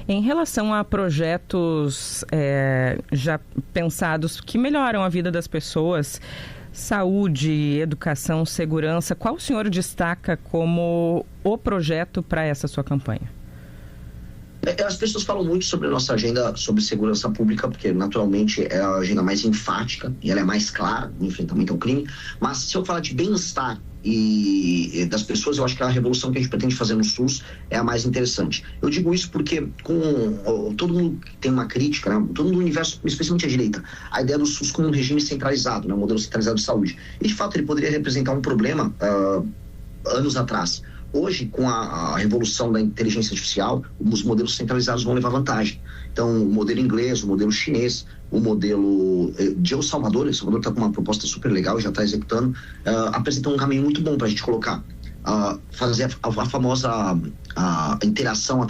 Em relação a projetos já pensados que melhoram a vida das pessoas, saúde, educação, segurança, qual o senhor destaca como o projeto para essa sua campanha? As pessoas falam muito sobre a nossa agenda sobre segurança pública, porque naturalmente é a agenda mais enfática e ela é mais clara no enfrentamento ao crime, mas se eu falar de bem-estar e das pessoas, eu acho que a revolução que a gente pretende fazer no SUS é a mais interessante. Eu digo isso porque todo mundo tem uma crítica, né? Todo mundo no universo, especialmente a direita, a ideia do SUS como um regime centralizado, né? Um modelo centralizado de saúde. E de fato ele poderia representar um problema anos atrás. Hoje, com a revolução da inteligência artificial, os modelos centralizados vão levar vantagem. Então, o modelo inglês, o modelo chinês, o modelo de El Salvador está com uma proposta super legal, já está executando, apresenta um caminho muito bom para a gente colocar, fazer a famosa interação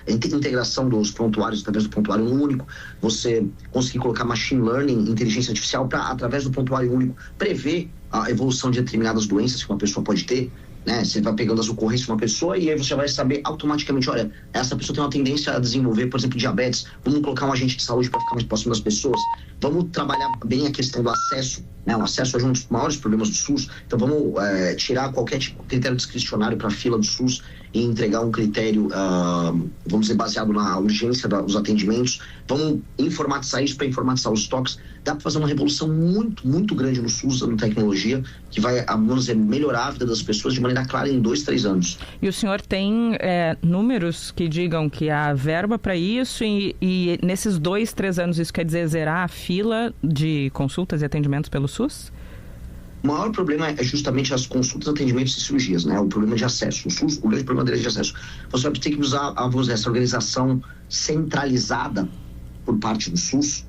integração dos prontuários através do prontuário único, você conseguir colocar machine learning, inteligência artificial, para, através do prontuário único, prever a evolução de determinadas doenças que uma pessoa pode ter. Né? Você vai pegando as ocorrências de uma pessoa e aí você vai saber automaticamente, olha, essa pessoa tem uma tendência a desenvolver, por exemplo, diabetes, vamos colocar um agente de saúde para ficar mais próximo das pessoas, vamos trabalhar bem a questão do acesso, né? O acesso é um dos maiores problemas do SUS, então vamos tirar qualquer tipo de critério discricionário para a fila do SUS e entregar um critério, vamos dizer, baseado na urgência dos atendimentos, vamos informatizar isso para informatizar os estoques. Dá para fazer uma revolução muito, muito grande no SUS, usando tecnologia, que vai, vamos dizer, melhorar a vida das pessoas de maneira clara em 2-3 anos. E o senhor tem números que digam que há verba para isso e nesses 2-3 anos isso quer dizer zerar a fila de consultas e atendimentos pelo SUS? O maior problema é justamente as consultas, atendimentos e cirurgias, né? O problema de acesso. O SUS, o grande problema dele é de acesso. Você vai ter que usar, vamos dizer, essa organização centralizada por parte do SUS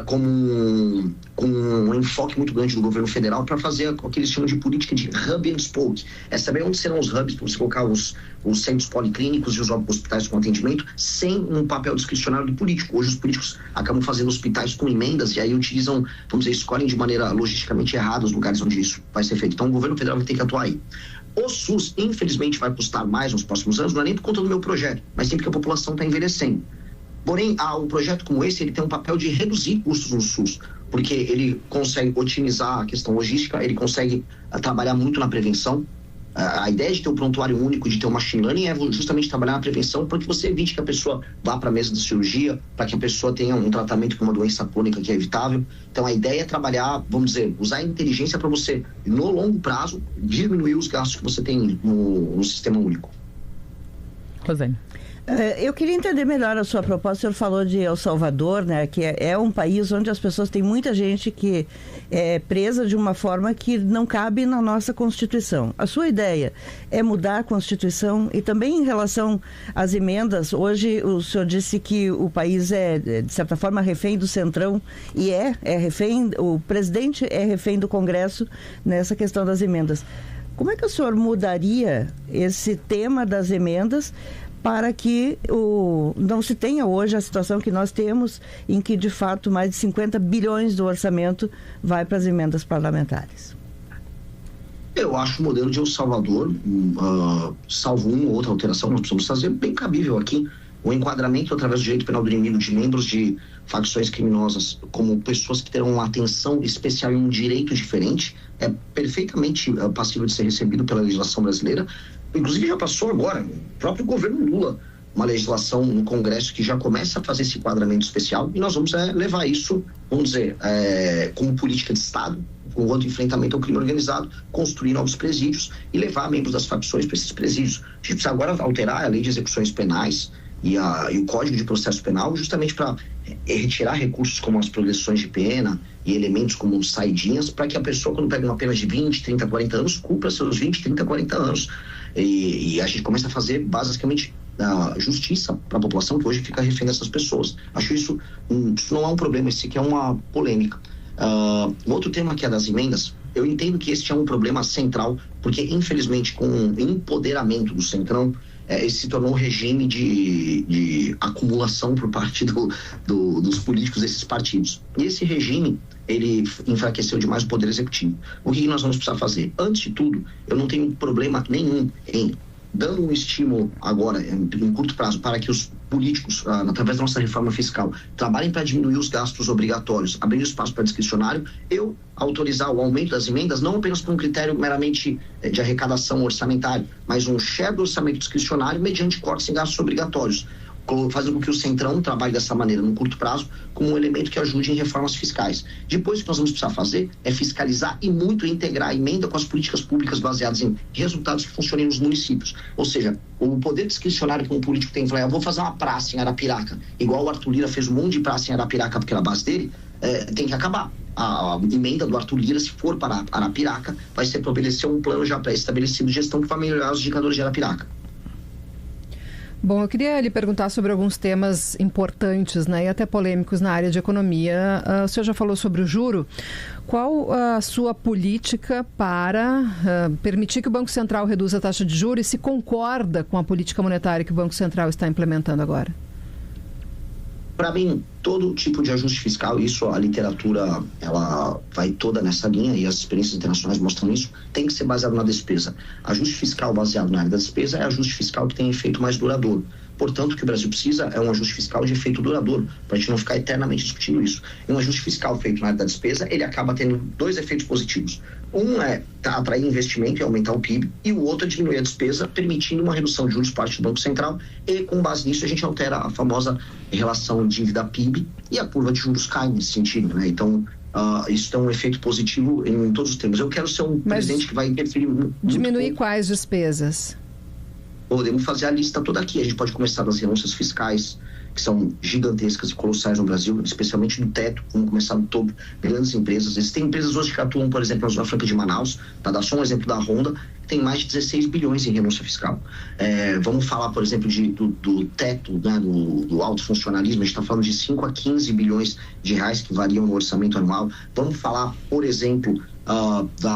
com um enfoque muito grande do governo federal para fazer o que eles chamam de política de hub and spoke. É saber onde serão os hubs para você colocar os centros policlínicos e os hospitais com atendimento sem um papel discricionário do político. Hoje os políticos acabam fazendo hospitais com emendas e aí utilizam, vamos dizer, escolhem de maneira logisticamente errada os lugares onde isso vai ser feito. Então o governo federal vai ter que atuar aí. O SUS, infelizmente, vai custar mais nos próximos anos, não é nem por conta do meu projeto, mas sim porque a população está envelhecendo. Porém, um projeto como esse, ele tem um papel de reduzir custos no SUS, porque ele consegue otimizar a questão logística, ele consegue trabalhar muito na prevenção. A ideia de ter um prontuário único, de ter um machine learning, é justamente trabalhar na prevenção para que você evite que a pessoa vá para a mesa de cirurgia, para que a pessoa tenha um tratamento com uma doença crônica que é evitável. Então, a ideia é trabalhar, vamos dizer, usar a inteligência para você, no longo prazo, diminuir os gastos que você tem no sistema único. Rosane. Eu queria entender melhor a sua proposta. O senhor falou de El Salvador, né, que é um país onde as pessoas, tem muita gente que é presa de uma forma que não cabe na nossa Constituição. A sua ideia é mudar a Constituição? E também em relação às emendas, hoje o senhor disse que o país é, de certa forma, refém do Centrão, e é refém, o presidente é refém do Congresso nessa questão das emendas. Como é que o senhor mudaria esse tema das emendas para que não se tenha hoje a situação que nós temos, em que, de fato, mais de 50 bilhões do orçamento vai para as emendas parlamentares? Eu acho o modelo de El Salvador, salvo uma ou outra alteração, nós precisamos fazer bem cabível aqui. O enquadramento através do direito penal do inimigo de membros de facções criminosas como pessoas que terão uma atenção especial e um direito diferente é perfeitamente passível de ser recebido pela legislação brasileira. Inclusive já passou agora, o próprio governo Lula, uma legislação no Congresso que já começa a fazer esse enquadramento especial, e nós vamos levar isso, vamos dizer, como política de Estado, com o enfrentamento ao crime organizado, construir novos presídios e levar membros das facções para esses presídios. A gente precisa agora alterar a lei de execuções penais e o Código de Processo Penal, justamente para retirar recursos como as progressões de pena e elementos como saidinhas, para que a pessoa, quando pega uma pena de 20, 30, 40 anos, cumpra seus 20, 30, 40 anos. E a gente começa a fazer, basicamente, justiça para a população que hoje fica refém dessas pessoas. Acho isso não é um problema, isso aqui é uma polêmica. Um outro tema que é das emendas, eu entendo que este é um problema central, porque, infelizmente, com o empoderamento do Centrão, esse se tornou um regime de acumulação por parte dos políticos desses partidos. E esse regime, ele enfraqueceu demais o poder executivo. O que nós vamos precisar fazer? Antes de tudo, eu não tenho problema nenhum em dando um estímulo agora, em curto prazo, para que os políticos, através da nossa reforma fiscal, trabalhem para diminuir os gastos obrigatórios, abrindo espaço para discricionário, eu autorizar o aumento das emendas, não apenas por um critério meramente de arrecadação orçamentária, mas um share do orçamento discricionário mediante cortes em gastos obrigatórios, fazendo com que o Centrão trabalhe dessa maneira, num curto prazo, como um elemento que ajude em reformas fiscais. Depois, o que nós vamos precisar fazer é fiscalizar e muito integrar a emenda com as políticas públicas baseadas em resultados que funcionem nos municípios. Ou seja, o poder discricionário que um político tem, falar, eu vou fazer uma praça em Arapiraca, igual o Arthur Lira fez um monte de praça em Arapiraca porque era a base dele, tem que acabar. A emenda do Arthur Lira, se for para Arapiraca, vai ser estabelecer um plano já pré-estabelecido de gestão que vai melhorar os indicadores de Arapiraca. Bom, eu queria lhe perguntar sobre alguns temas importantes, né, e até polêmicos na área de economia. O senhor já falou sobre o juro. Qual a sua política para permitir que o Banco Central reduza a taxa de juros e se concorda com a política monetária que o Banco Central está implementando agora? Para mim, todo tipo de ajuste fiscal, isso a literatura ela vai toda nessa linha e as experiências internacionais mostram isso, tem que ser baseado na despesa. Ajuste fiscal baseado na área da despesa é ajuste fiscal que tem efeito mais duradouro. Portanto, o que o Brasil precisa é um ajuste fiscal de efeito duradouro, para a gente não ficar eternamente discutindo isso. E um ajuste fiscal feito na área da despesa, ele acaba tendo dois efeitos positivos. Um é atrair investimento e aumentar o PIB, e o outro é diminuir a despesa, permitindo uma redução de juros por parte do Banco Central, e com base nisso a gente altera a famosa relação dívida-PIB, e a curva de juros cai nesse sentido, né? Então, isso tem um efeito positivo em todos os termos. Eu quero ser um presidente que vai interferir diminuir quais despesas? Podemos fazer a lista toda aqui. A gente pode começar das renúncias fiscais, que são gigantescas e colossais no Brasil, especialmente no teto, vamos começar no topo, grandes empresas. Existem empresas hoje que atuam, por exemplo, na Zona Franca de Manaus, para dar só um exemplo da Honda, que tem mais de 16 bilhões em renúncia fiscal. Vamos falar, por exemplo, do teto, né, do alto funcionalismo, a gente está falando de 5 a 15 bilhões de reais que variam no orçamento anual. Vamos falar, por exemplo,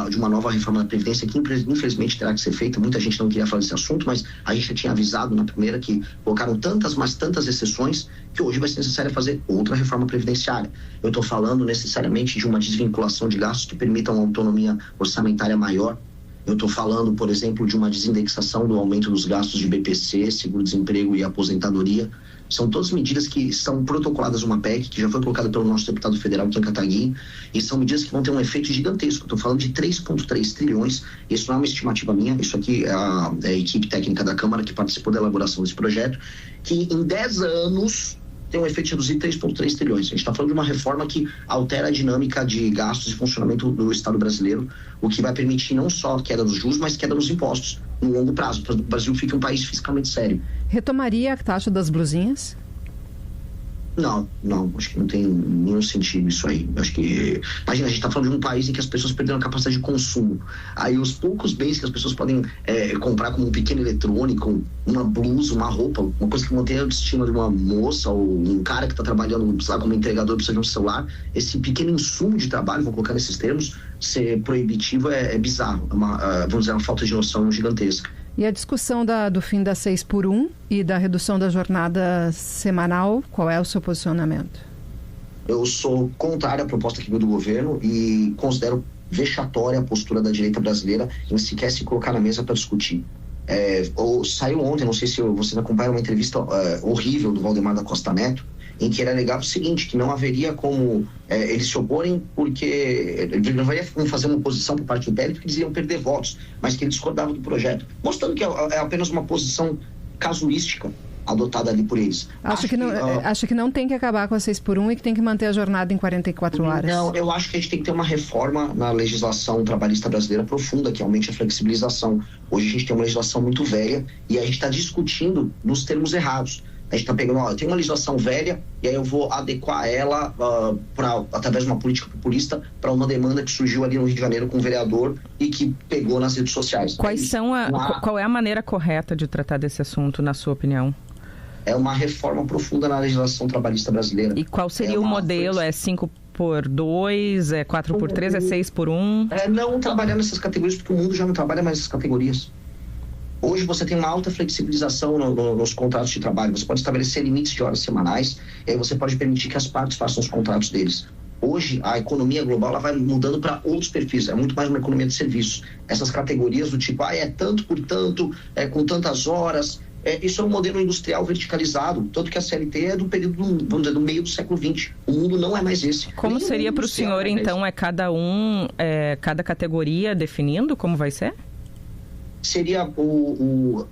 de uma nova reforma da Previdência que infelizmente terá que ser feita. Muita gente não queria falar desse assunto, mas a gente já tinha avisado na primeira que colocaram tantas exceções que hoje vai ser necessário fazer outra reforma previdenciária. Eu estou falando necessariamente de uma desvinculação de gastos que permita uma autonomia orçamentária maior. Eu estou falando, por exemplo, de uma desindexação do aumento dos gastos de BPC, seguro-desemprego e aposentadoria. São todas medidas que são protocoladas numa PEC, que já foi colocada pelo nosso deputado federal, Kim Kataguiri, e são medidas que vão ter um efeito gigantesco. Estou falando de 3,3 trilhões, isso não é uma estimativa minha, isso aqui é a equipe técnica da Câmara que participou da elaboração desse projeto, que em 10 anos tem um efeito de reduzir 3,3 trilhões. A gente está falando de uma reforma que altera a dinâmica de gastos e funcionamento do Estado brasileiro, o que vai permitir não só a queda dos juros, mas queda dos impostos no longo prazo, para que o Brasil fique um país fiscalmente sério. Retomaria a taxa das blusinhas? Não, acho que não tem nenhum sentido isso aí. Acho que, imagina, a gente está falando de um país em que as pessoas perderam a capacidade de consumo. Aí os poucos bens que as pessoas podem comprar, como um pequeno eletrônico, uma blusa, uma roupa, uma coisa que mantém a autoestima de uma moça ou um cara que está trabalhando, sei lá, como entregador, precisa de um celular, esse pequeno insumo de trabalho, vou colocar nesses termos, ser proibitivo é bizarro. Vamos dizer, uma falta de noção gigantesca. E a discussão do fim da 6x1 e da redução da jornada semanal, qual é o seu posicionamento? Eu sou contrário à proposta que veio do governo e considero vexatória a postura da direita brasileira em sequer se colocar na mesa para discutir. Saiu ontem, não sei se vocês acompanharam, uma entrevista horrível do Valdemar da Costa Neto, em que ele alegava o seguinte, que não haveria como eles se oporem porque ele não vai fazer uma oposição por parte do PL porque eles iam perder votos, mas que ele discordava do projeto, mostrando que é apenas uma posição casuística adotada ali por eles. Acha que não tem que acabar com a 6x1 e que tem que manter a jornada em 44 horas? Não, eu acho que a gente tem que ter uma reforma na legislação trabalhista brasileira profunda, que aumente a flexibilização. Hoje a gente tem uma legislação muito velha e a gente está discutindo nos termos errados. A gente está pegando, tem uma legislação velha e aí eu vou adequar ela através de uma política populista para uma demanda que surgiu ali no Rio de Janeiro com um vereador e que pegou nas redes sociais. Qual é a maneira correta de tratar desse assunto, na sua opinião? É uma reforma profunda na legislação trabalhista brasileira. E qual seria o modelo? É 5x2, é 4x3, é 6x1? Não trabalhar nessas categorias, porque o mundo já não trabalha mais nessas categorias. Hoje você tem uma alta flexibilização nos contratos de trabalho. Você pode estabelecer limites de horas semanais e aí você pode permitir que as partes façam os contratos deles. Hoje, a economia global ela vai mudando para outros perfis, é muito mais uma economia de serviços. Essas categorias do tipo, é tanto por tanto, com tantas horas, isso é um modelo industrial verticalizado, tanto que a CLT é do período, vamos dizer, do meio do século XX. O mundo não é mais esse. Como seria para o senhor, então, cada categoria definindo como vai ser? Seria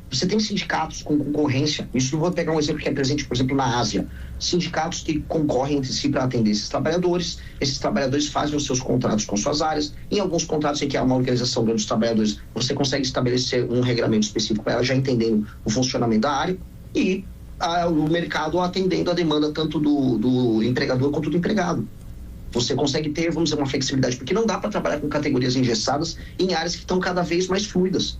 você tem sindicatos com concorrência. Isso eu vou pegar um exemplo que é presente, por exemplo, na Ásia. Sindicatos que concorrem entre si para atender esses trabalhadores fazem os seus contratos com suas áreas. Em alguns contratos em que há uma organização dos trabalhadores, você consegue estabelecer um regramento específico para ela, já entendendo o funcionamento da área, e o mercado atendendo a demanda tanto do empregador quanto do empregado. Você consegue ter, vamos dizer, uma flexibilidade, porque não dá para trabalhar com categorias engessadas em áreas que estão cada vez mais fluidas.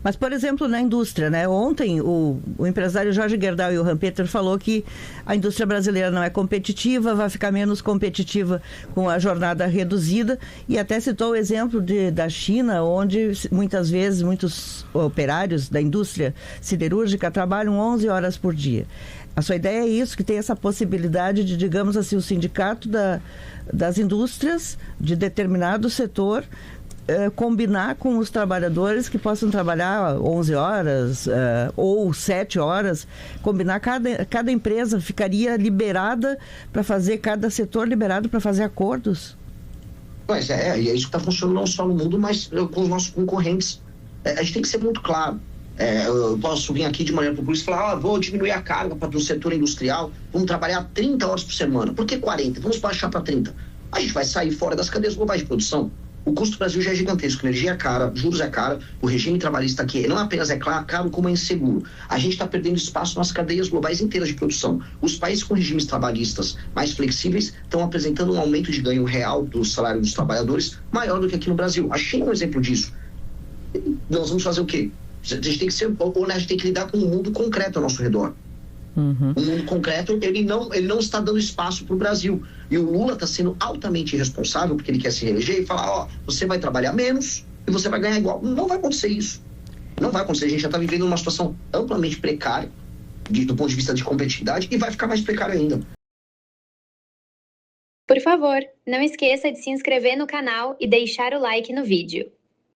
Mas, por exemplo, na indústria, né? Ontem o empresário Jorge Gerdau e o Rampeter falou que a indústria brasileira não é competitiva, vai ficar menos competitiva com a jornada reduzida, e até citou o exemplo da China, onde muitas vezes muitos operários da indústria siderúrgica trabalham 11 horas por dia. A sua ideia é isso, que tem essa possibilidade de, digamos assim, o sindicato das indústrias de determinado setor combinar com os trabalhadores que possam trabalhar 11 horas ou 7 horas, combinar, cada empresa ficaria liberada para fazer, cada setor liberado para fazer acordos? Pois e é isso que está funcionando não só no mundo, mas com os nossos concorrentes. A gente tem que ser muito claro. Eu posso vir aqui de maneira populista e falar, vou diminuir a carga para o setor industrial, vamos trabalhar 30 horas por semana. Por que 40? Vamos baixar para 30. A gente vai sair fora das cadeias globais de produção. O custo do Brasil já é gigantesco, energia é cara, juros é cara, o regime trabalhista aqui não apenas é caro, como é inseguro. A gente está perdendo espaço nas cadeias globais inteiras de produção. Os países com regimes trabalhistas mais flexíveis estão apresentando um aumento de ganho real do salário dos trabalhadores maior do que aqui no Brasil. A China é um exemplo disso. Nós vamos fazer o quê? A gente tem que ser honesto, a gente tem que lidar com o mundo concreto ao nosso redor. Uhum. O mundo concreto, ele não está dando espaço para o Brasil. E o Lula está sendo altamente irresponsável, porque ele quer se reeleger e falar, você vai trabalhar menos e você vai ganhar igual. Não vai acontecer isso. Não vai acontecer. A gente já está vivendo uma situação amplamente precária do ponto de vista de competitividade e vai ficar mais precário ainda. Por favor, não esqueça de se inscrever no canal e deixar o like no vídeo.